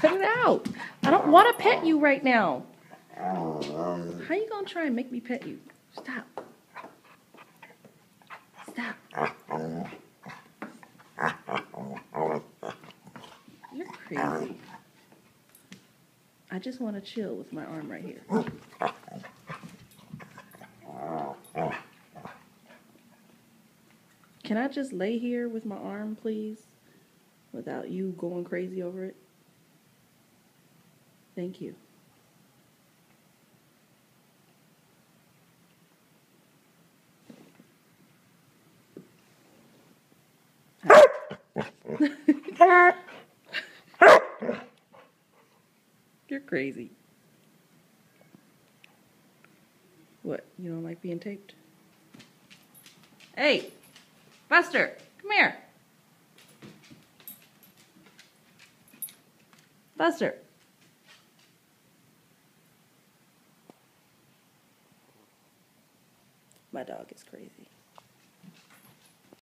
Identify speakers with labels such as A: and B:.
A: Cut it out. I don't want to pet you right now. How you gonna try and make me pet you? Stop. Stop. You're crazy. I just want to chill with my arm right here. Can I just lay here with my arm, please? Without you going crazy over it? Thank you. You're crazy. What, you don't like being taped? Hey, Buster, come here. Buster. My dog is crazy.